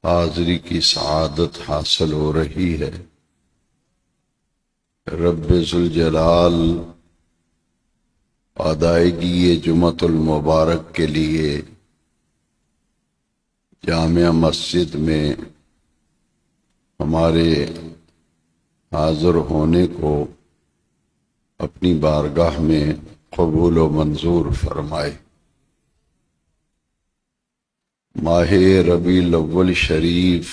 حاضری کی سعادت حاصل ہو رہی ہے۔ رب ذوالجلال ادائیگی جمعۃ المبارک کے لیے جامع مسجد میں ہمارے حاضر ہونے کو اپنی بارگاہ میں قبول و منظور فرمائے۔ ماہ ربیع الاول شریف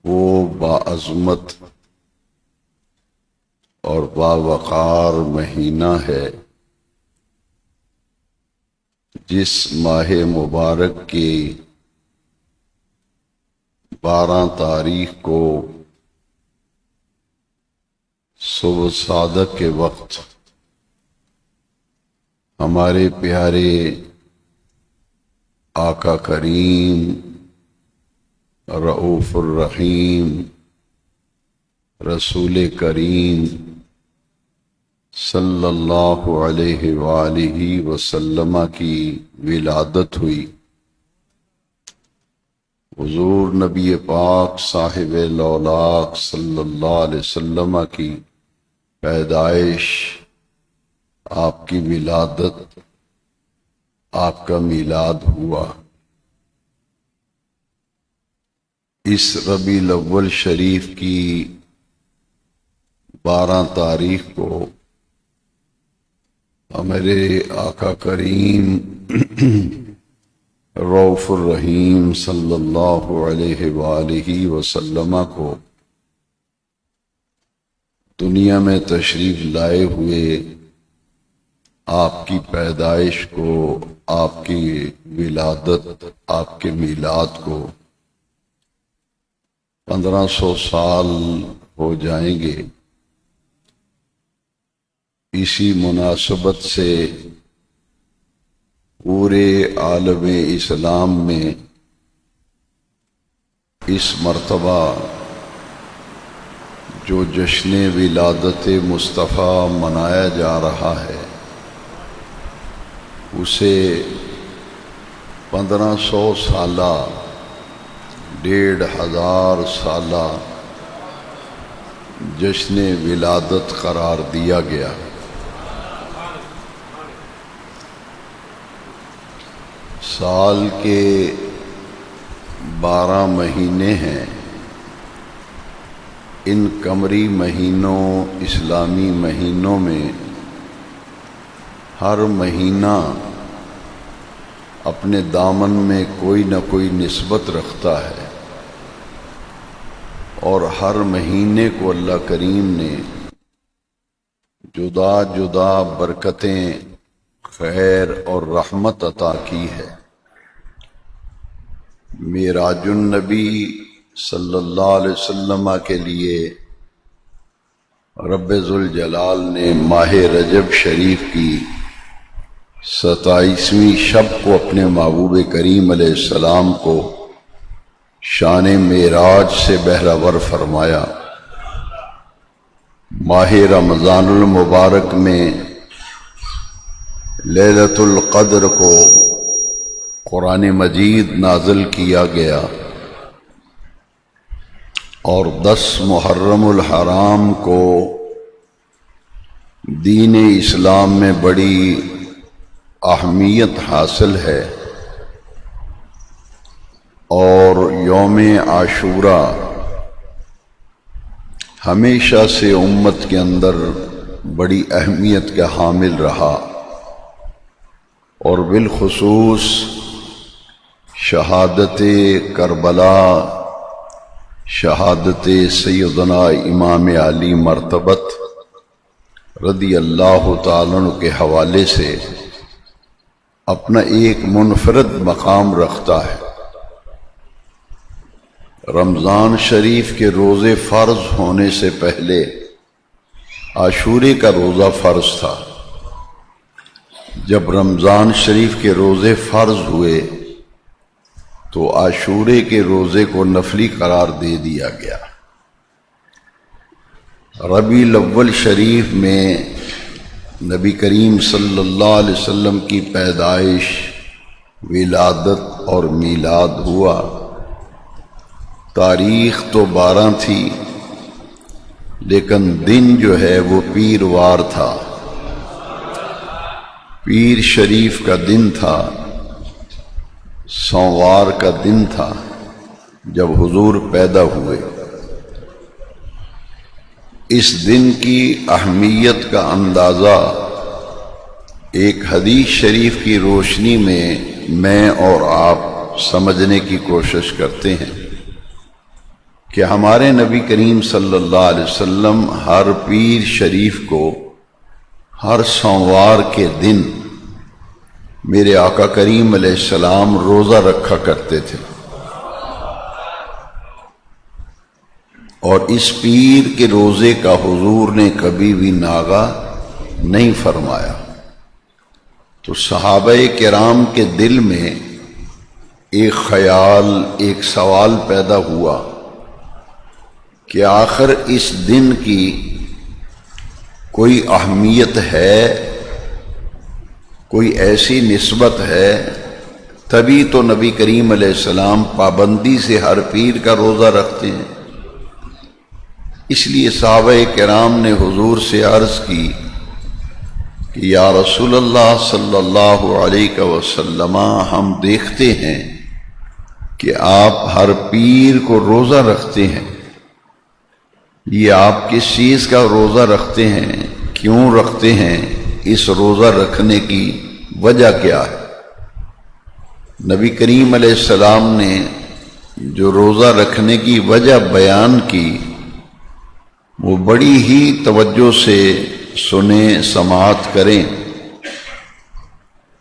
وہ باعظمت اور باوقار مہینہ ہے جس ماہ مبارک کی 12 تاریخ کو صبح صادق کے وقت ہمارے پیارے آقا کریم رؤوف الرحیم رسول کریم صلی اللہ علیہ وآلہ وسلم کی ولادت ہوئی۔ حضور نبی پاک صاحب لولاق صلی اللہ علیہ وسلم کی پیدائش، آپ کی ولادت، آپ کا میلاد ہوا۔ اس ربیع الاول شریف کی 12 تاریخ کو ہمارے آقا کریم رؤوف الرحیم صلی اللہ علیہ وآلہ وسلم کو دنیا میں تشریف لائے ہوئے آپ کی پیدائش کو، آپ کی ولادت، آپ کے میلاد کو 1500 سال ہو جائیں گے۔ اسی مناسبت سے پورے عالم اسلام میں اس مرتبہ جو جشن ولادت مصطفیٰ منایا جا رہا ہے اسے 1500 سالہ، 1500 سالہ جشن ولادت قرار دیا گیا۔ سال کے 12 مہینے ہیں۔ ان قمری مہینوں، اسلامی مہینوں میں ہر مہینہ اپنے دامن میں کوئی نہ کوئی نسبت رکھتا ہے، اور ہر مہینے کو اللہ کریم نے جدا جدا برکتیں، خیر اور رحمت عطا کی ہے۔ معراج النبی صلی اللہ علیہ وسلم کے لیے رب ذوالجلال نے ماہ رجب شریف کی 27ویں شب کو اپنے محبوب کریم علیہ السلام کو شان معراج سے بہرہور فرمایا۔ ماہ رمضان المبارک میں لیلۃ القدر کو قرآن مجید نازل کیا گیا، اور 10 محرم الحرام کو دین اسلام میں بڑی اہمیت حاصل ہے، اور یوم عاشورہ ہمیشہ سے امت کے اندر بڑی اہمیت کا حامل رہا، اور بالخصوص شہادت کربلا، شہادت سیدنا امام علی مرتبت رضی اللہ تعالیٰ عنہ کے حوالے سے اپنا ایک منفرد مقام رکھتا ہے۔ رمضان شریف کے روزے فرض ہونے سے پہلے عاشورے کا روزہ فرض تھا۔ جب رمضان شریف کے روزے فرض ہوئے تو عاشورے کے روزے کو نفلی قرار دے دیا گیا۔ ربیع الاول شریف میں نبی کریم صلی اللہ علیہ وسلم کی پیدائش ولادت اور میلاد ہوا۔ تاریخ تو 12 تھی، لیکن دن جو ہے وہ پیروار تھا، پیر شریف کا دن تھا، سوموار کا دن تھا جب حضور پیدا ہوئے۔ اس دن کی اہمیت کا اندازہ ایک حدیث شریف کی روشنی میں اور آپ سمجھنے کی کوشش کرتے ہیں کہ ہمارے نبی کریم صلی اللہ علیہ وسلم ہر پیر شریف کو ہر سوموار کے دن میرے آقا کریم علیہ السلام روزہ رکھا کرتے تھے، اور اس پیر کے روزے کا حضور نے کبھی بھی ناغہ نہیں فرمایا۔ تو صحابہ کرام کے دل میں ایک خیال، ایک سوال پیدا ہوا کہ آخر اس دن کی کوئی اہمیت ہے، کوئی ایسی نسبت ہے، تبھی تو نبی کریم علیہ السلام پابندی سے ہر پیر کا روزہ رکھتے ہیں۔ اس لیے صحابہ کرام نے حضور سے عرض کی کہ یا رسول اللہ صلی اللہ علیہ وسلم، ہم دیکھتے ہیں کہ آپ ہر پیر کو روزہ رکھتے ہیں، یہ آپ کس چیز کا روزہ رکھتے ہیں، کیوں رکھتے ہیں، اس روزہ رکھنے کی وجہ کیا ہے؟ نبی کریم علیہ السلام نے جو روزہ رکھنے کی وجہ بیان کی وہ بڑی ہی توجہ سے سنیں، سماعت کریں۔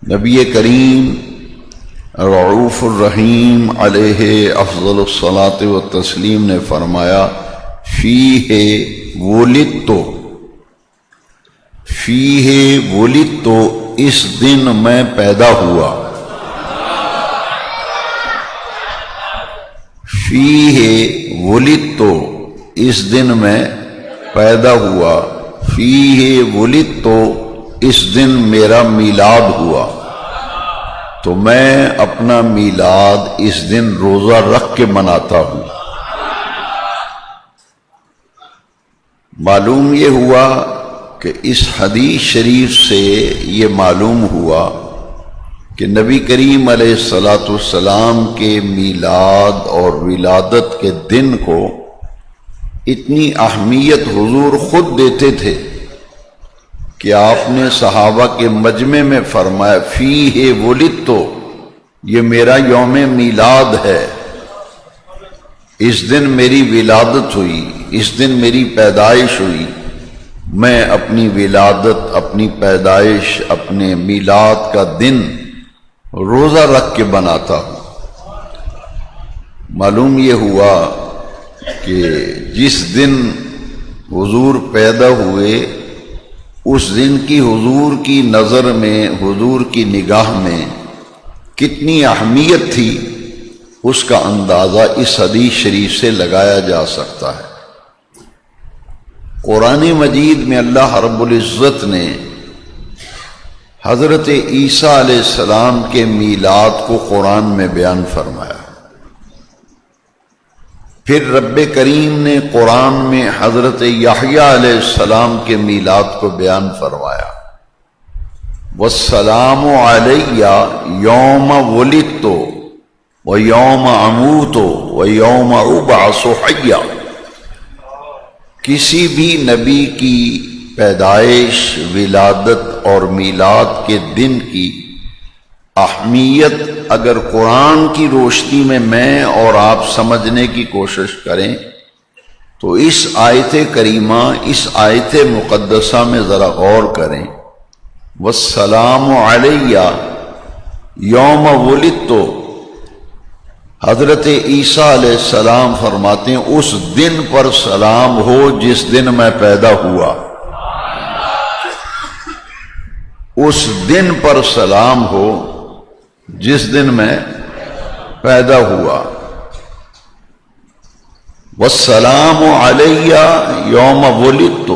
نبی کریم رعوف الرحیم علیہ افضل الصلاۃ والتسلیم نے فرمایا فیہ ولدتو، فیہ ولدتو، اس دن میں پیدا ہوا، فیہ ولدتو، اس دن میں پیدا ہوا، فیہ ولدتو، اس دن میرا میلاد ہوا، تو میں اپنا میلاد اس دن روزہ رکھ کے مناتا ہوں۔ معلوم یہ ہوا کہ اس حدیث شریف سے یہ معلوم ہوا کہ نبی کریم علیہ الصلاۃ والسلام کے میلاد اور ولادت کے دن کو اتنی اہمیت حضور خود دیتے تھے کہ آپ نے صحابہ کے مجمع میں فرمایا فیہ ولدتو، یہ میرا یوم میلاد ہے، اس دن میری ولادت ہوئی، اس دن میری پیدائش ہوئی، میں اپنی ولادت، اپنی پیدائش، اپنے میلاد کا دن روزہ رکھ کے بناتا ہوں۔ معلوم یہ ہوا کہ جس دن حضور پیدا ہوئے اس دن کی حضور کی نظر میں، حضور کی نگاہ میں کتنی اہمیت تھی، اس کا اندازہ اس حدیث شریف سے لگایا جا سکتا ہے۔ قرآن مجید میں اللہ رب العزت نے حضرت عیسیٰ علیہ السلام کے میلاد کو قرآن میں بیان فرمایا، پھر رب کریم نے قرآن میں حضرت یحییٰ علیہ السلام کے میلاد کو بیان فرمایا، والسلام علی یوم ولدت ویوم اموت ویوم ابعث حیا۔ کسی بھی نبی کی پیدائش، ولادت اور میلاد کے دن کی اہمیت اگر قرآن کی روشنی میں اور آپ سمجھنے کی کوشش کریں تو اس آیت کریمہ، اس آیت مقدسہ میں ذرا غور کریں۔ والسلام علی یوم ولدت، حضرت عیسیٰ علیہ السلام فرماتے ہیں اس دن پر سلام ہو جس دن میں پیدا ہوا، اس دن پر سلام ہو جس دن میں پیدا ہوا۔ والسلام علی یوم ولدت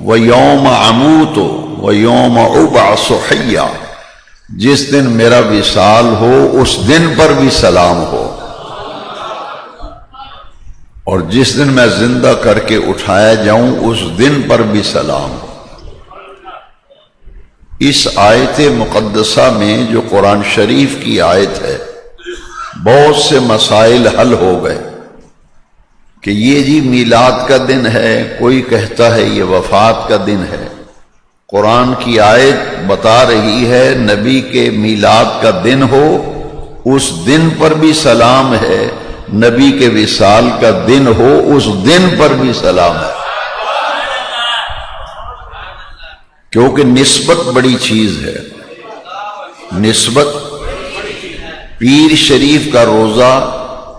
ویوم اموت ویوم ابعث حیا۔ جس دن میرا وصال ہو اس دن پر بھی سلام ہو، اور جس دن میں زندہ کر کے اٹھایا جاؤں اس دن پر بھی سلام ہو۔ اس آیت مقدسہ میں جو قرآن شریف کی آیت ہے، بہت سے مسائل حل ہو گئے کہ یہ جی میلاد کا دن ہے، کوئی کہتا ہے یہ وفات کا دن ہے۔ قرآن کی آیت بتا رہی ہے نبی کے میلاد کا دن ہو اس دن پر بھی سلام ہے، نبی کے وصال کا دن ہو اس دن پر بھی سلام ہے، کیونکہ نسبت بڑی چیز ہے۔ نسبت، پیر شریف کا روزہ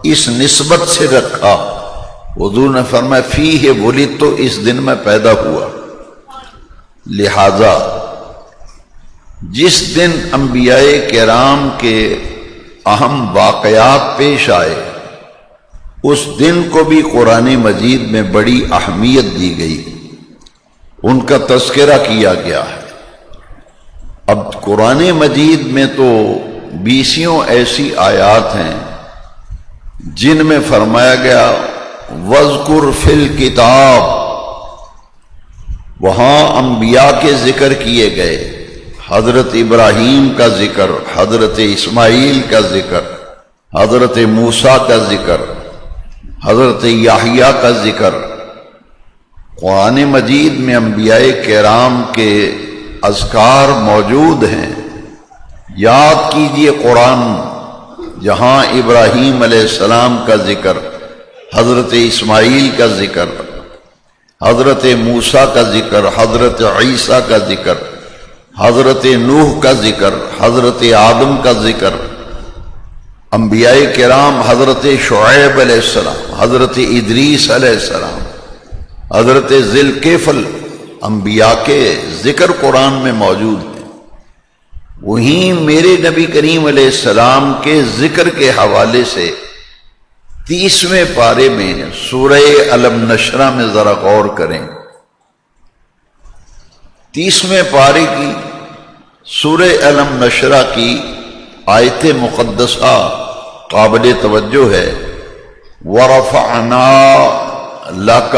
اس نسبت سے رکھا، حضور نے فرمایا فیہ ولدت، تو اس دن میں پیدا ہوا۔ لہذا جس دن انبیاء کرام کے اہم واقعات پیش آئے اس دن کو بھی قرآن مجید میں بڑی اہمیت دی گئی، ان کا تذکرہ کیا گیا ہے۔ اب قرآن مجید میں تو بیسیوں ایسی آیات ہیں جن میں فرمایا گیا وَاذْكُرْ فِي الْكِتَابِ، وہاں انبیاء کے ذکر کیے گئے، حضرت ابراہیم کا ذکر، حضرت اسماعیل کا ذکر، حضرت موسیٰ کا ذکر، حضرت یحییٰ کا ذکر۔ قرآن مجید میں انبیاء کرام کے اذکار موجود ہیں۔ یاد کیجئے قرآن جہاں ابراہیم علیہ السلام کا ذکر، حضرت اسماعیل کا ذکر، حضرت موسیٰ کا ذکر، حضرت عیسیٰ کا ذکر، حضرت نوح کا ذکر، حضرت آدم کا ذکر، انبیاء کرام حضرت شعیب علیہ السلام، حضرت ادریس علیہ السلام، حضرت ذوالکفل، انبیاء کے ذکر قرآن میں موجود ہیں۔ وہیں میرے نبی کریم علیہ السلام کے ذکر کے حوالے سے 30ویں پارے میں سورہ الم نشرہ میں ذرا غور کریں۔ 30ویں پارے کی سورہ الم نشرہ کی آیت مقدسہ قابل توجہ ہے۔ وَرَفَعْنَا لَكَ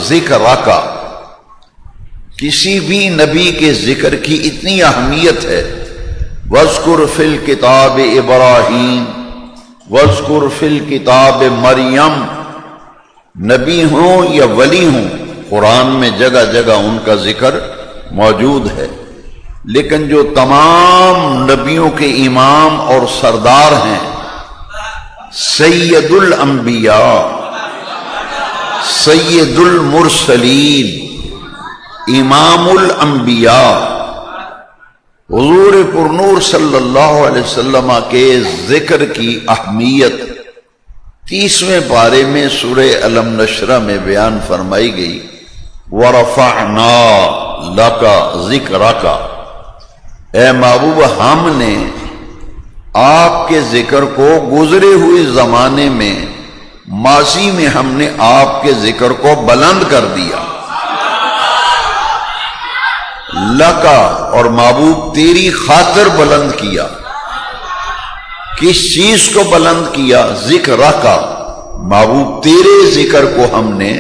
ذِكْرَكَ، کسی بھی نبی کے ذکر کی اتنی اہمیت ہے۔ وَاذْكُرْ فِي الْكِتَابِ إِبْرَاهِيمَ وَاذْكُرْ فِي الْكِتَابِ مریم، نبی ہوں یا ولی ہوں قرآن میں جگہ جگہ ان کا ذکر موجود ہے، لیکن جو تمام نبیوں کے امام اور سردار ہیں، سید الانبیاء، سید المرسلین، امام الانبیاء، حضور پرنور صلی اللہ علیہ وسلم کے ذکر کی اہمیت 30ویں پارے میں سورہ الم نشرہ میں بیان فرمائی گئی۔ وَرَفَعْنَا لَكَ ذِكْرَكَ، اے محبوب ہم نے آپ کے ذکر کو گزرے ہوئے زمانے میں، ماضی میں ہم نے آپ کے ذکر کو بلند کر دیا۔ لکا، اور محبوب تیری خاطر بلند کیا۔ کس چیز کو بلند کیا؟ ذکر کا، محبوب تیرے ذکر کو ہم نے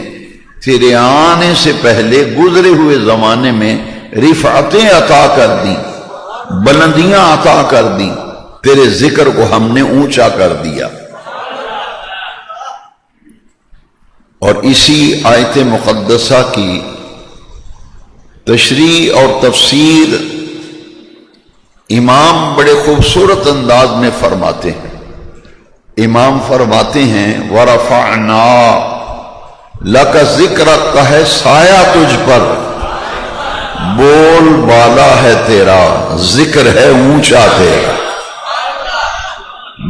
تیرے آنے سے پہلے گزرے ہوئے زمانے میں رفعتیں عطا کر دیں، بلندیاں عطا کر دیں، تیرے ذکر کو ہم نے اونچا کر دیا۔ اور اسی آیت مقدسہ کی تشریح اور تفسیر امام بڑے خوبصورت انداز میں فرماتے ہیں۔ امام فرماتے ہیں وَرَفَعْنَا لَكَ ذِكْرَكَ، ہے سایہ تجھ پر، بول بالا ہے تیرا، ذکر ہے اونچا تیرا،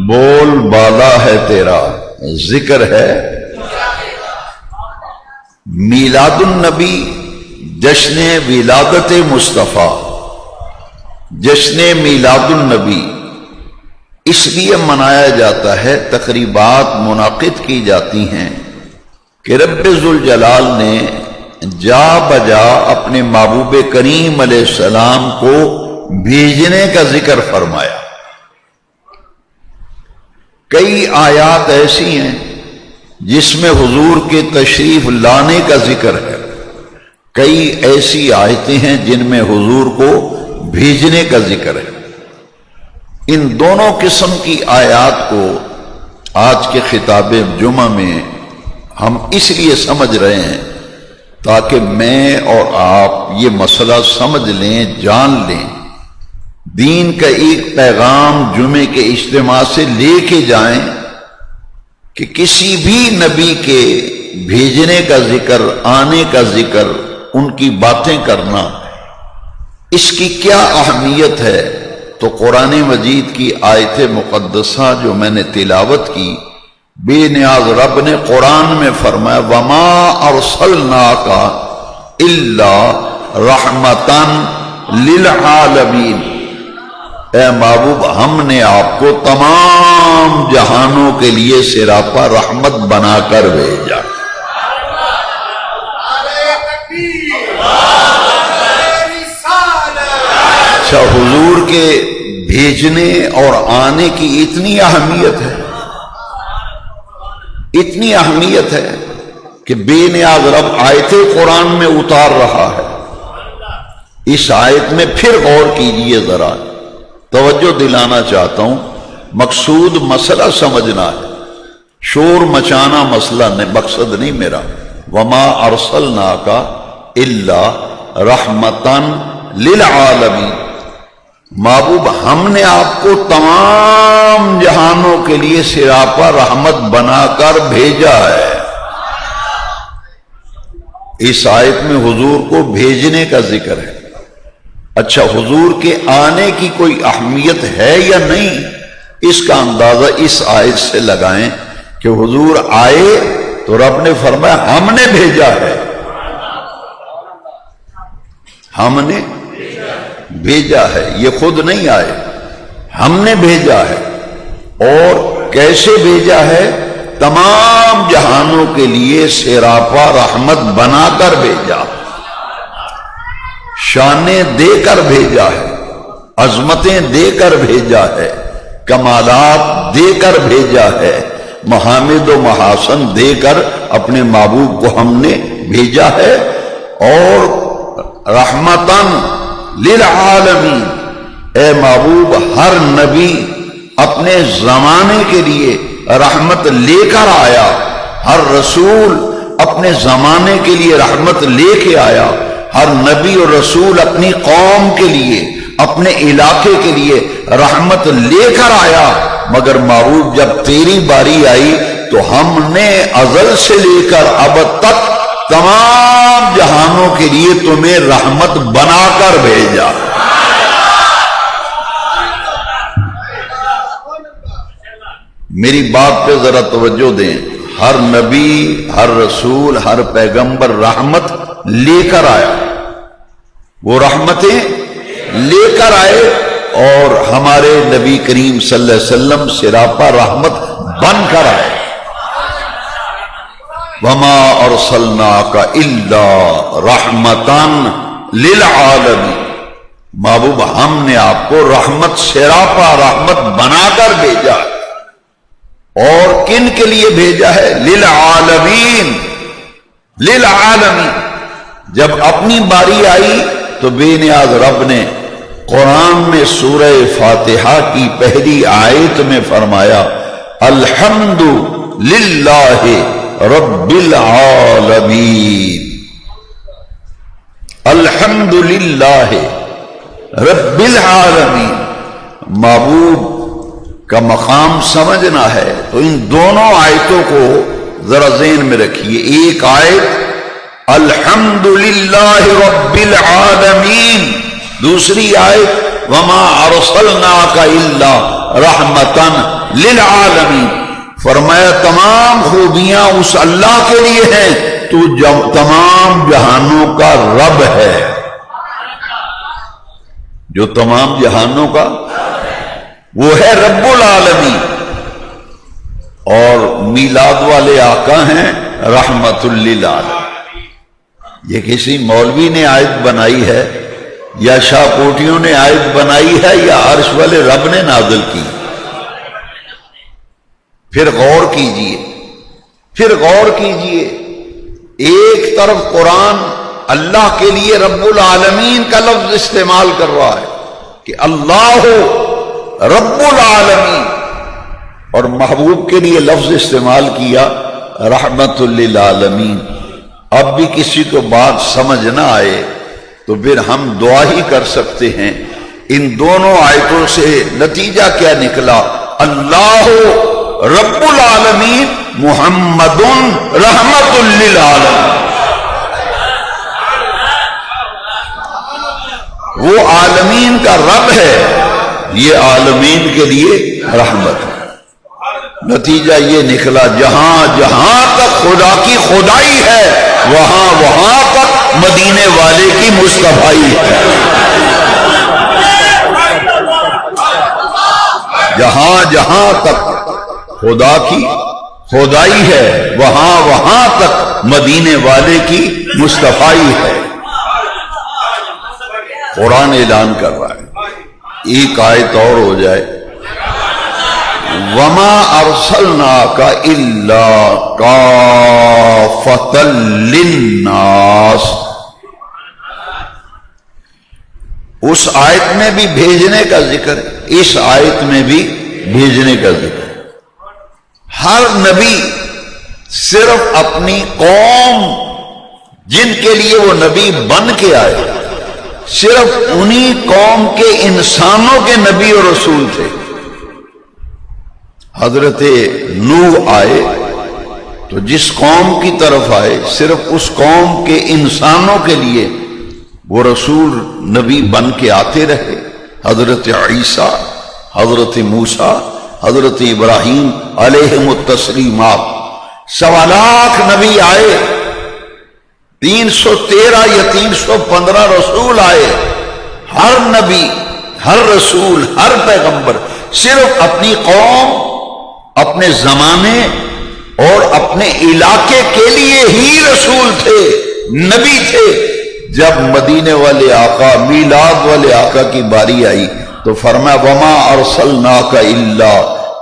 بول بالا ہے تیرا، ذکر ہے۔ میلاد النبی، جشن ولادت مصطفیٰ، جشن میلاد النبی اس لیے منایا جاتا ہے، تقریبات منعقد کی جاتی ہیں کہ رب ذوالجلال نے جا بجا اپنے محبوب کریم علیہ السلام کو بھیجنے کا ذکر فرمایا۔ کئی آیات ایسی ہیں جس میں حضور کے تشریف لانے کا ذکر ہے، کئی ایسی آیتیں ہیں جن میں حضور کو بھیجنے کا ذکر ہے۔ ان دونوں قسم کی آیات کو آج کے خطاب جمعہ میں ہم اس لیے سمجھ رہے ہیں تاکہ میں اور آپ یہ مسئلہ سمجھ لیں، جان لیں، دین کا ایک پیغام جمعے کے اجتماع سے لے کے جائیں کہ کسی بھی نبی کے بھیجنے کا ذکر، آنے کا ذکر، ان کی باتیں کرنا، اس کی کیا اہمیت ہے۔ تو قرآن مجید کی آیت مقدسہ جو میں نے تلاوت کی، بے نیاز رب نے قرآن میں فرمایا وَمَا أَرْسَلْنَاكَ إِلَّا رَحْمَةً لِلْعَالَمِينَ، اے محبوب ہم نے آپ کو تمام جہانوں کے لیے سراپا رحمت بنا کر بھیجا۔ اچھا، حضور کے بھیجنے اور آنے کی اتنی اہمیت ہے، اتنی اہمیت ہے کہ بے نیاز رب آیت قرآن میں اتار رہا ہے۔ اس آیت میں پھر غور کیجئے، ذرا توجہ دلانا چاہتا ہوں، مقصود مسئلہ سمجھنا ہے، شور مچانا مسئلہ نہیں، مقصد نہیں میرا۔ وما ارسلناک الا رحمتاً للعالمین، محبوب ہم نے آپ کو تمام جہانوں کے لیے سراپا رحمت بنا کر بھیجا ہے۔ اس آیت میں حضور کو بھیجنے کا ذکر ہے۔ اچھا، حضور کے آنے کی کوئی اہمیت ہے یا نہیں، اس کا اندازہ اس آیت سے لگائیں کہ حضور آئے تو رب نے فرمایا ہم نے بھیجا ہے، ہم نے بھیجا ہے، یہ خود نہیں آئے، ہم نے بھیجا ہے۔ اور کیسے بھیجا ہے؟ تمام جہانوں کے لیے سراپا رحمت بنا کر بھیجا، شانیں دے کر بھیجا ہے، عظمتیں دے کر بھیجا ہے، کمالات دے کر بھیجا ہے، محامد و محاسن دے کر اپنے محبوب کو ہم نے بھیجا ہے۔ اور رحمتاً للعالمین، اے محبوب ہر نبی اپنے زمانے کے لیے رحمت لے کر آیا، ہر رسول اپنے زمانے کے لیے رحمت لے کے آیا، ہر نبی اور رسول اپنی قوم کے لیے، اپنے علاقے کے لیے رحمت لے کر آیا۔ مگر محبوب جب تیری باری آئی تو ہم نے ازل سے لے کر اب تک تمام جہانوں کے لیے تمہیں رحمت بنا کر بھیجا۔ میری بات پہ ذرا توجہ دیں، ہر نبی، ہر رسول، ہر پیغمبر رحمت لے کر آیا، وہ رحمتیں لے کر آئے، اور ہمارے نبی کریم صلی اللہ علیہ وسلم سراپا رحمت بن کر آئے۔ وما ارسلناک الا رحمتاً للعالمین، محبوب ہم نے آپ کو رحمت، سراپا رحمت بنا کر بھیجا۔ اور کن کے لیے بھیجا ہے؟ للعالمین، للعالمین۔ جب اپنی باری آئی تو بے نیاز رب نے قرآن میں سورہ فاتحہ کی پہلی آیت میں فرمایا الحمد للہ رب العالمین، الحمد للہ رب العالمین۔ محبوب کا مقام سمجھنا ہے تو ان دونوں آیتوں کو ذرا ذہن میں رکھیے۔ ایک آیت الحمد للہ رب العالمین، دوسری آیت وما ارسلناک الا رحمتاً للعالمین۔ فرمایا تمام خوبیاں اس اللہ کے لیے ہیں تو تمام جہانوں کا رب ہے، جو تمام جہانوں کا وہ ہے رب العالمین۔ اور میلاد والے آقا ہیں رحمت للعالمین۔ یہ کسی مولوی نے آیت بنائی ہے یا شاپوٹیوں نے آیت بنائی ہے یا عرش والے رب نے نازل کی؟ پھر غور کیجئے، پھر غور کیجئے. ایک طرف قرآن اللہ کے لیے رب العالمین کا لفظ استعمال کر رہا ہے کہ اللہ رب العالمین، اور محبوب کے لیے لفظ استعمال کیا رحمت للعالمین. اب بھی کسی کو بات سمجھ نہ آئے تو پھر ہم دعا ہی کر سکتے ہیں. ان دونوں آیتوں سے نتیجہ کیا نکلا؟ اللہ رب العالمین محمد رحمت للعالمین. وہ عالمین کا رب ہے، یہ عالمین کے لیے رحمت ہے. نتیجہ یہ نکلا جہاں جہاں تک خدا کی خدائی ہے وہاں وہاں تک مدینے والے کی مصطفائی ہے. جہاں جہاں تک خدا کی خدائی ہے وہاں وہاں تک مدینے والے کی مصطفائی ہے. قرآن اعلان کر رہا ہے. ایک آیت اور ہو جائے، وَمَا أَرْسَلْنَاكَ إِلَّا كَافَّةً لِلنَّاسِ. اس آیت میں بھی بھیجنے کا ذکر ہے، اس آیت میں بھی بھیجنے کا ذکر ہے. ہر نبی صرف اپنی قوم جن کے لیے وہ نبی بن کے آئے، صرف انہی قوم کے انسانوں کے نبی اور رسول تھے. حضرت نوح آئے تو جس قوم کی طرف آئے صرف اس قوم کے انسانوں کے لیے وہ رسول نبی بن کے آتے رہے. حضرت عیسیٰ، حضرت موسیٰ، حضرت ابراہیم علیہم التسلیمات، 1.25 لاکھ نبی آئے، 313 یا 315 رسول آئے. ہر نبی، ہر رسول، ہر پیغمبر صرف اپنی قوم، اپنے زمانے اور اپنے علاقے کے لیے ہی رسول تھے، نبی تھے. جب مدینے والے آقا، میلاد والے آقا کی باری آئی تو فرمایا وَمَا أَرْسَلْنَاكَ إِلَّا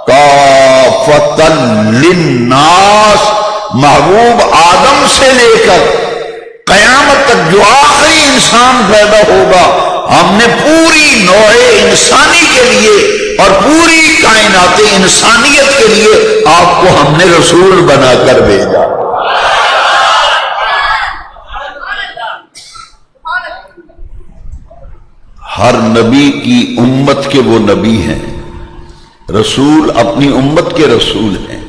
كَافَّةً لِلنَّاسِ. محبوب آدم سے لے کر قیامت تک جو آخری انسان پیدا ہوگا ہم نے پوری نوع انسانی کے لیے اور پوری کائنات انسانیت کے لیے آپ کو ہم نے رسول بنا کر بھیجا. ہر نبی کی امت کے وہ نبی ہیں، رسول اپنی امت کے رسول ہیں.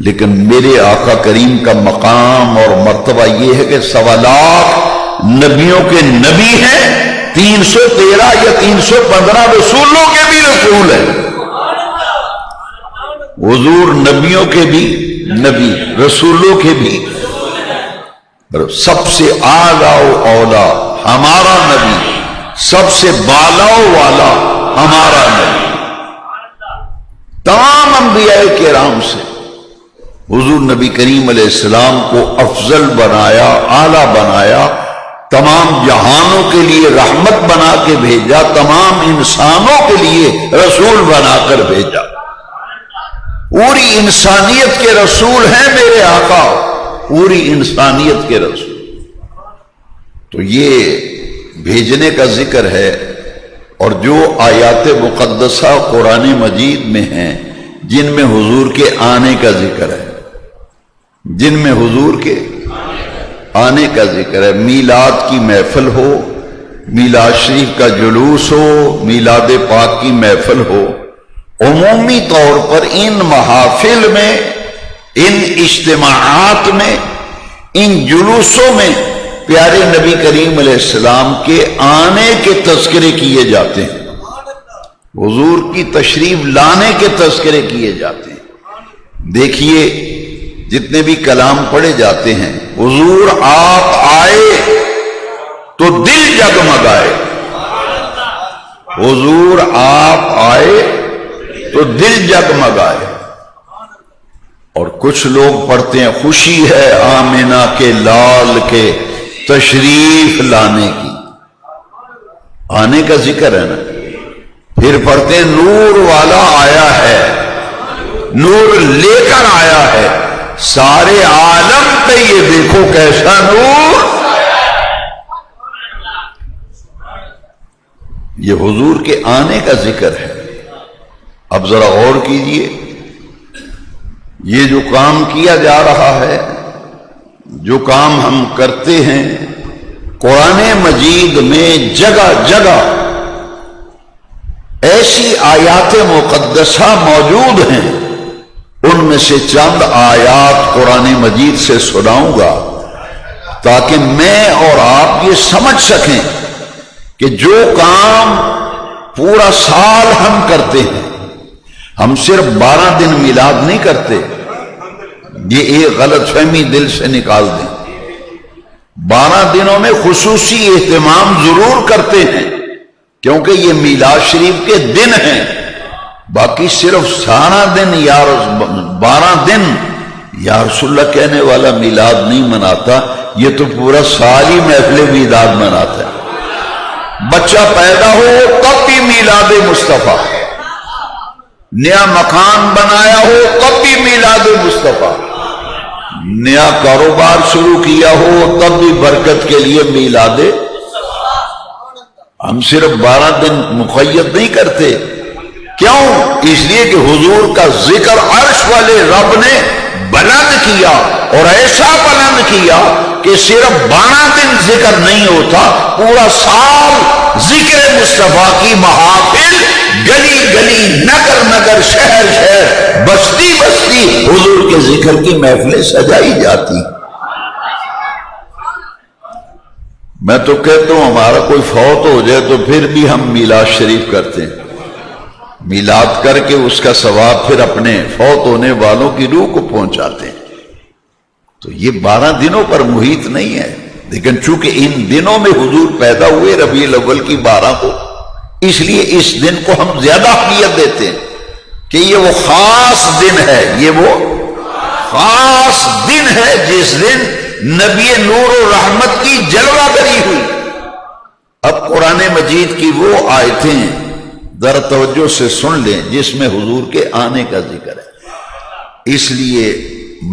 لیکن میرے آقا کریم کا مقام اور مرتبہ یہ ہے کہ 1.25 لاکھ نبیوں کے نبی ہیں، 313 یا 315 رسولوں کے بھی رسول ہیں. حضور نبیوں کے بھی نبی، رسولوں کے بھی. سب سے اعلیٰ و اولا ہمارا نبی، سب سے بالا و والا ہمارا نبی. تمام انبیاء کرام سے حضور نبی کریم علیہ السلام کو افضل بنایا، اعلیٰ بنایا، تمام جہانوں کے لیے رحمت بنا کے بھیجا، تمام انسانوں کے لیے رسول بنا کر بھیجا. پوری انسانیت کے رسول ہیں میرے آقا، پوری انسانیت کے رسول. تو یہ بھیجنے کا ذکر ہے. اور جو آیات مقدسہ قرآن مجید میں ہیں جن میں حضور کے آنے کا ذکر ہے، جن میں حضور کے آنے کا ذکر ہے، میلاد کی محفل ہو، میلاد شریف کا جلوس ہو، میلاد پاک کی محفل ہو، عمومی طور پر ان محافل میں، ان اجتماعات میں، ان جلوسوں میں پیارے نبی کریم علیہ السلام کے آنے کے تذکرے کیے جاتے ہیں، حضور کی تشریف لانے کے تذکرے کیے جاتے ہیں. دیکھیے جتنے بھی کلام پڑھے جاتے ہیں، حضور آپ آئے تو دل جگمگائے، حضور آپ آئے تو دل جگمگائے. اور کچھ لوگ پڑھتے ہیں خوشی ہے آمنہ کے لال کے تشریف لانے کی. آنے کا ذکر ہے نا. پھر پڑھتے ہیں نور والا آیا ہے، نور لے کر آیا ہے، سارے عالم پہ یہ دیکھو کیسا نور. یہ حضور کے آنے کا ذکر ہے. اب ذرا غور کیجئے، یہ جو کام کیا جا رہا ہے، جو کام ہم کرتے ہیں، قرآن مجید میں جگہ جگہ ایسی آیات مقدسہ موجود ہیں. ان میں سے چند آیات قرآن مجید سے سناؤں گا تاکہ میں اور آپ یہ سمجھ سکیں کہ جو کام پورا سال ہم کرتے ہیں، ہم صرف 12 دن میلاد نہیں کرتے. یہ ایک غلط فہمی دل سے نکال دیں. 12 دنوں میں خصوصی اہتمام ضرور کرتے ہیں کیونکہ یہ میلاد شریف کے دن ہیں. باقی صرف سارا دن 12 دن یا رسول اللہ کہنے والا میلاد نہیں مناتا. یہ تو پورا سال ہی محفل میلاد مناتا ہے. بچہ پیدا ہو تب بھی میلاد مصطفیٰ، نیا مکان بنایا ہو تب بھی میلاد مصطفیٰ، نیا کاروبار شروع کیا ہو تب بھی برکت کے لیے میلاد. ہم صرف 12 دن مقید نہیں کرتے. کیوں؟ اس لیے کہ حضور کا ذکر عرش والے رب نے بلند کیا، اور ایسا بلند کیا کہ صرف 12 دن ذکر نہیں ہوتا، پورا سال ذکر مصطفیٰ کی محافل گلی گلی، نگر نگر، شہر شہر، بستی بستی حضور کے ذکر کی محفلیں سجائی جاتی. میں تو کہتا ہوں ہمارا کوئی فوت ہو جائے تو پھر بھی ہم میلاد شریف کرتے ہیں. میلاد کر کے اس کا ثواب پھر اپنے فوت ہونے والوں کی روح کو پہنچاتے ہیں. تو یہ 12 دنوں پر محیط نہیں ہے، لیکن چونکہ ان دنوں میں حضور پیدا ہوئے ربیع الاول کی 12 کو، اس لیے اس دن کو ہم زیادہ اہمیت دیتے ہیں کہ یہ وہ خاص دن ہے. یہ وہ خاص دن ہے جس دن نبی نور و رحمت کی جلوہ گری ہوئی. اب قرآن مجید کی وہ آیتیں ذرا توجہ سے سن لیں جس میں حضور کے آنے کا ذکر ہے. اس لیے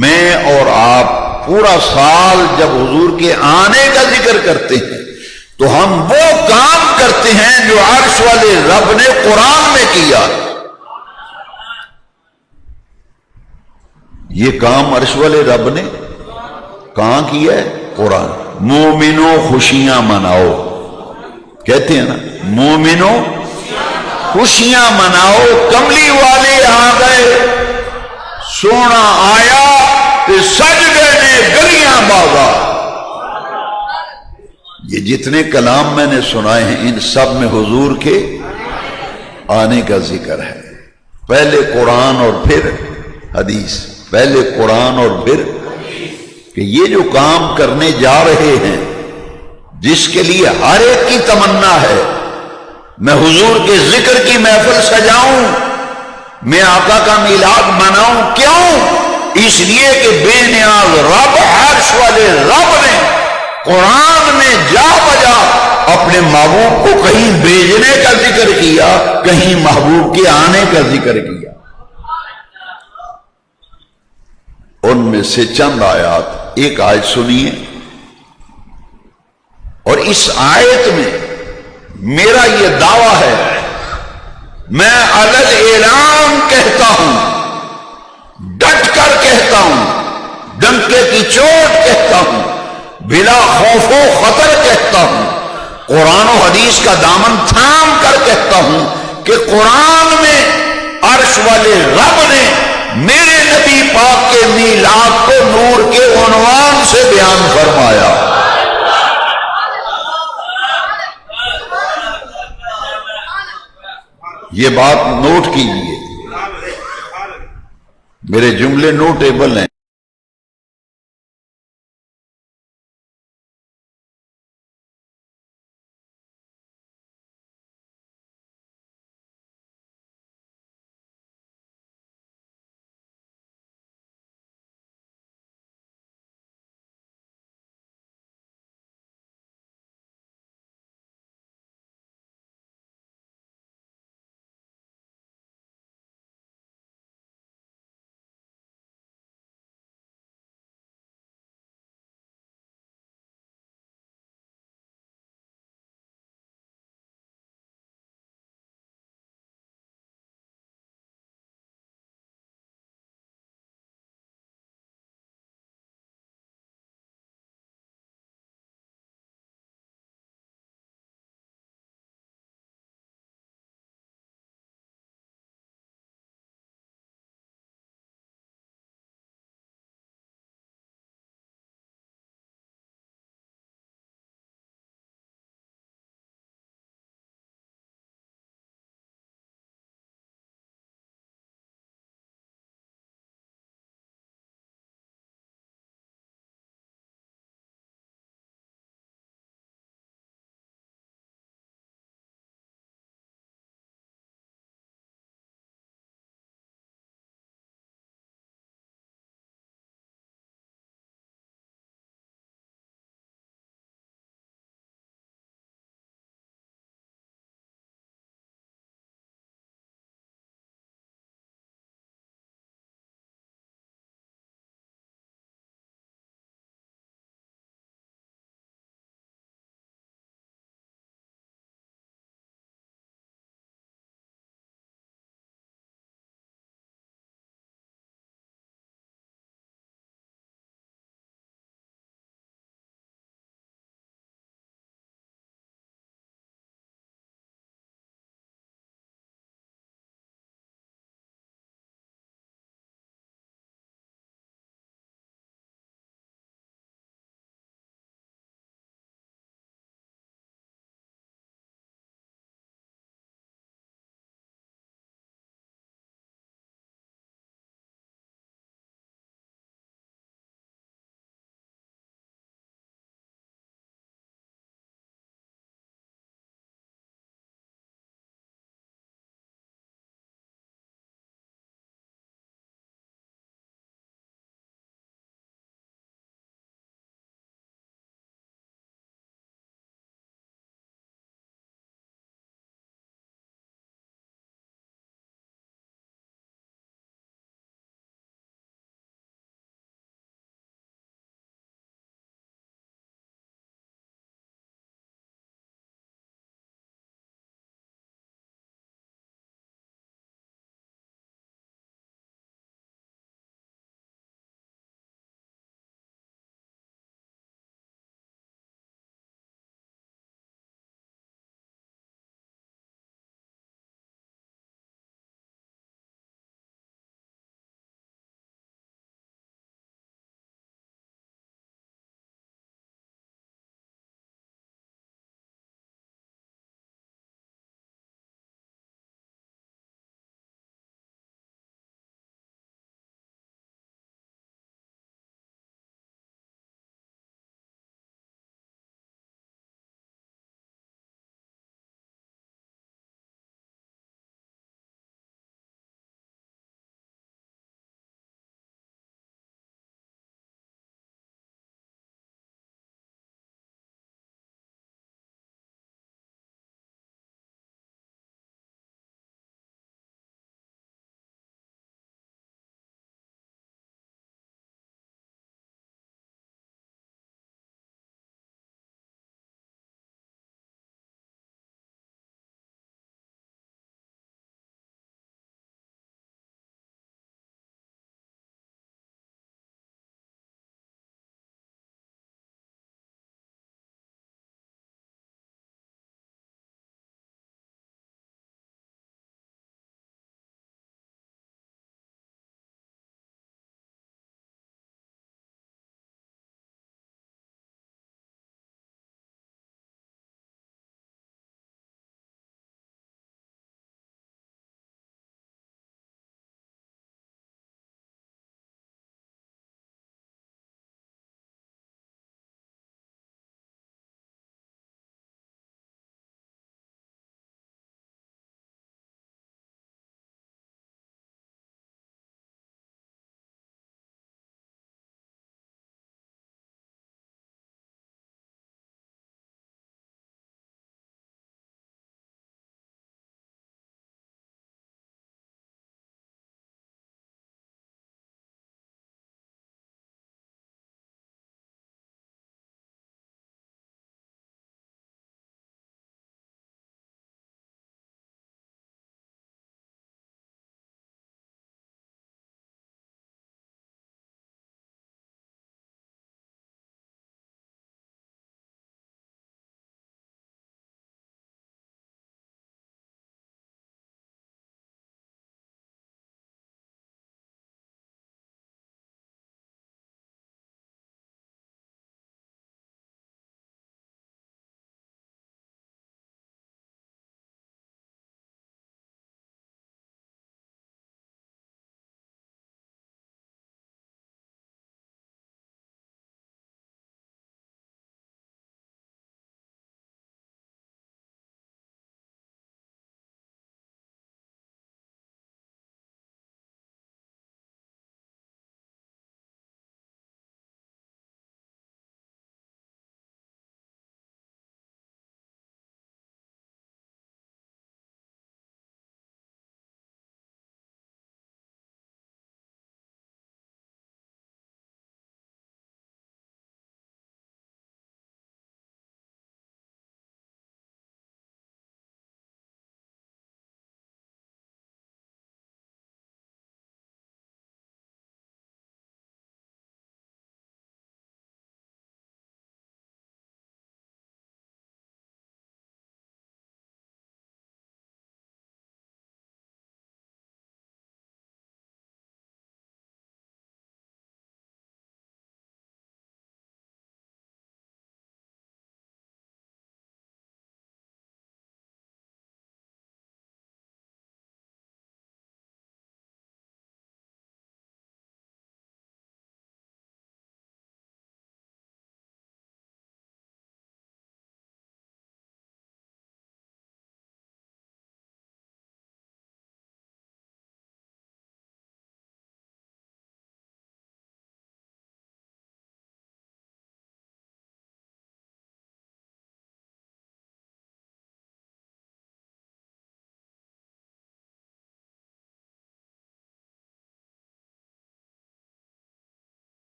میں اور آپ پورا سال جب حضور کے آنے کا ذکر کرتے ہیں تو ہم وہ کام کرتے ہیں جو عرش والے رب نے قرآن میں کیا. یہ کام عرش والے رب نے کہاں کیا ہے؟ قرآن. مومنوں خوشیاں مناؤ، کہتے ہیں نا، مومنوں خوشیاں مناؤ، کملی والے آ گئے، سونا آیا کہ سج گئے نے گلیاں بازار. یہ جتنے کلام میں نے سنائے ہیں ان سب میں حضور کے آنے کا ذکر ہے. پہلے قرآن اور پھر حدیث، پہلے قرآن اور پھر کہ یہ جو کام کرنے جا رہے ہیں، جس کے لیے ہر ایک کی تمنا ہے میں حضور کے ذکر کی محفل سجاؤں، میں آقا کا میلاد مناؤں. کیوں؟ اس لیے کہ بے نیاز رب، عرش والے رب نے قرآن میں جا بجا اپنے محبوب کو کہیں بھیجنے کا ذکر کیا، کہیں محبوب کے آنے کا ذکر کیا. ان میں سے چند آیات، ایک آیت سنیے، اور اس آیت میں میرا یہ دعویٰ ہے، میں علل اعلان کہتا ہوں، ڈٹ کر کہتا ہوں، ڈنکے کی چوٹ کہتا ہوں، بلا خوف و خطر کہتا ہوں، قرآن و حدیث کا دامن تھام کر کہتا ہوں کہ قرآن میں عرش والے رب نے میرے نبی پاک کے میلاد کو نور کے عنوان سے بیان فرمایا. یہ بات نوٹ کیجئے، میرے جملے نوٹیبل ہیں.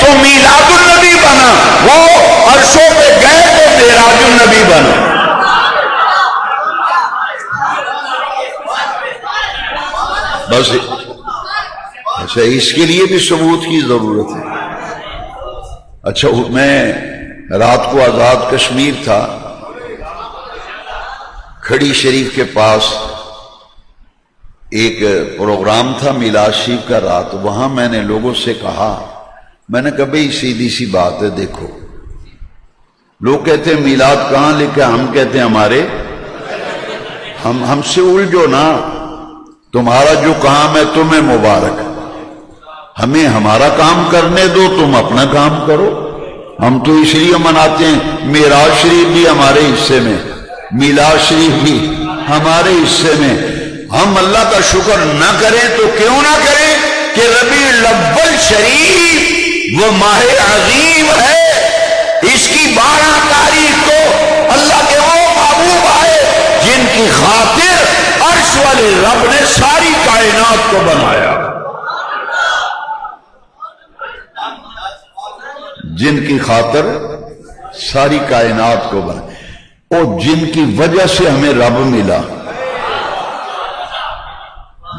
تو میلاد النبی بنا، وہ عرشوں پہ گئے تو معراج النبی بنا۔ بس اچھا، اس کے لیے بھی ثبوت کی ضرورت ہے۔ اچھا، میں رات کو آزاد کشمیر تھا، کھڑی شریف کے پاس ایک پروگرام تھا میلاد شریف کا رات، وہاں میں نے لوگوں سے کہا، میں نے کہا بھئی سیدھی سی بات ہے، دیکھو لوگ کہتے ہیں میلاد کہاں لکھا، ہم کہتے ہیں ہمارے، ہم سے الجھو نا، تمہارا جو کام ہے تمہیں مبارک، ہمیں ہمارا کام کرنے دو، تم اپنا کام کرو۔ ہم تو اس لیے مناتے ہیں، معراج شریف بھی ہمارے حصے میں، میلاد شریف بھی ہمارے حصے میں۔ ہم اللہ کا شکر نہ کریں تو کیوں نہ کریں کہ ربیع الاول شریف وہ ماہ عظیم ہے، اس کی 12 تاریخ کو اللہ کے وہ محبوب آئے جن کی خاطر عرش والے رب نے ساری کائنات کو بنایا، جن کی خاطر ساری کائنات کو بنایا، اور جن کی وجہ سے ہمیں رب ملا۔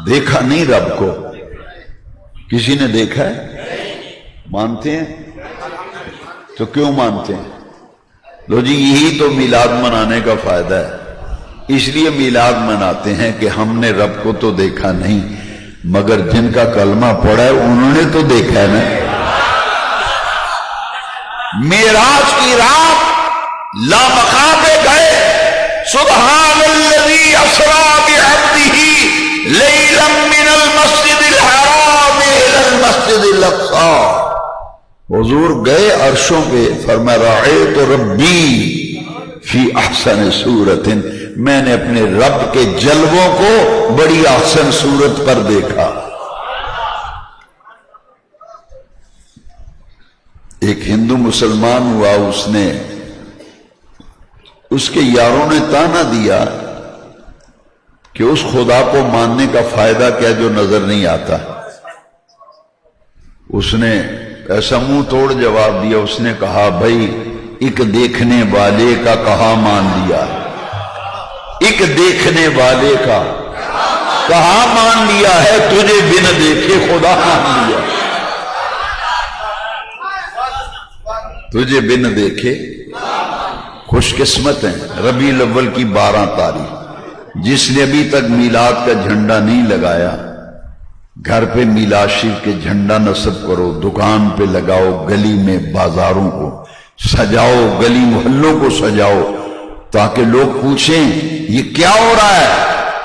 دیکھا نہیں رب کو، کسی نے دیکھا ہے؟ مانتے ہیں تو کیوں مانتے ہیں؟ لو جی، یہی تو میلاد منانے کا فائدہ ہے، اس لیے میلاد مناتے ہیں کہ ہم نے رب کو تو دیکھا نہیں، مگر جن کا کلمہ پڑھا ہے انہوں نے تو دیکھا ہے نا۔ معراج کی رات لامقام پہ گئے، سبحان الذی اسری بعبدہ لیلا من المسجد الحرام الی المسجد الاقصی۔ حضور گئے عرشوں پہ، فرمایا رأیت ربی فی احسن صورت، میں نے اپنے رب کے جلووں کو بڑی احسن صورت پر دیکھا۔ ایک ہندو مسلمان ہوا، اس کے یاروں نے تانا دیا کہ اس خدا کو ماننے کا فائدہ کیا جو نظر نہیں آتا۔ اس نے ایسا منہ توڑ جواب دیا، اس نے کہا بھائی ایک دیکھنے والے کا کہا مان لیا، ایک دیکھنے والے کا کہا مان لیا ہے، تجھے بن دیکھے خدا مان لیا، تجھے بن دیکھے۔ خوش قسمت ہیں ربیع الاول کی 12 تاریخ، جس نے ابھی تک میلاد کا جھنڈا نہیں لگایا، گھر پہ میلاد شریف کے جھنڈا نصب کرو، دکان پہ لگاؤ، گلی میں بازاروں کو سجاؤ، گلی محلوں کو سجاؤ، تاکہ لوگ پوچھیں یہ کیا ہو رہا ہے،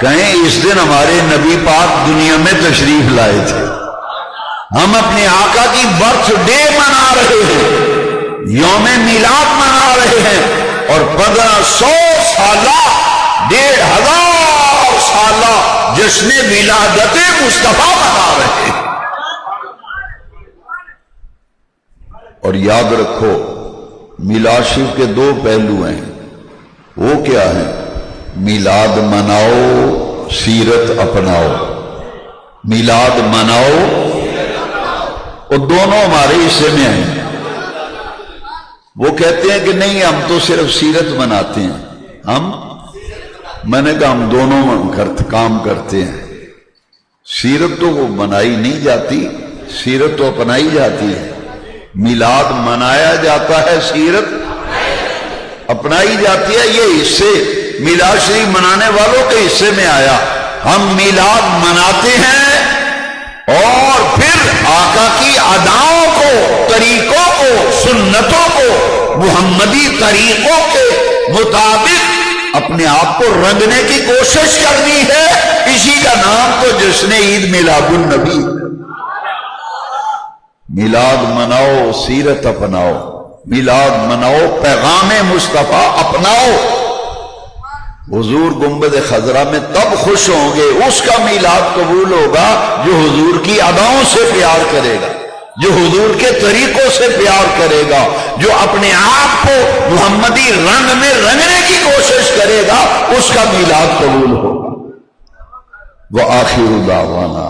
کہیں اس دن ہمارے نبی پاک دنیا میں تشریف لائے تھے، ہم اپنے آقا کی برتھ ڈے منا رہے ہیں، یوم میلاد منا رہے ہیں، اور 1500 سالہ 1500 سالہ جشن ولادت مصطفیٰ منا رہے ہیں۔ اور یاد رکھو میلاد شریف کے 2 پہلو ہیں، وہ کیا ہیں؟ میلاد مناؤ، سیرت اپناؤ۔ میلاد مناؤ، اور دونوں ہمارے حصے میں ہیں۔ وہ کہتے ہیں کہ نہیں ہم تو صرف سیرت مناتے ہیں، میں نے کہا ہم دونوں کام کرتے ہیں۔ سیرت تو وہ منائی نہیں جاتی، سیرت تو اپنائی جاتی ہے۔ میلاد منایا جاتا ہے، سیرت اپنائی جاتی ہے۔ یہ حصے میلاد شریف منانے والوں کے حصے میں آیا۔ ہم میلاد مناتے ہیں اور پھر آقا کی اداؤں کو، طریقوں کو، سنتوں کو محمدی طریقوں کے مطابق اپنے آپ کو رنگنے کی کوشش کرنی ہے۔ اسی کا نام تو جشن عید میلاد النبی۔ میلاد مناؤ، سیرت اپناؤ، میلاد مناؤ، پیغام مصطفیٰ اپناؤ۔ حضور گنبد خضرا میں تب خوش ہوں گے، اس کا میلاد قبول ہوگا جو حضور کی اداؤں سے پیار کرے گا، جو حضور کے طریقوں سے پیار کرے گا، جو اپنے آپ کو محمدی رنگ میں رنگنے کی کوشش کرے گا، اس کا میلاد قبول ہوگا۔ وآخر دعوانا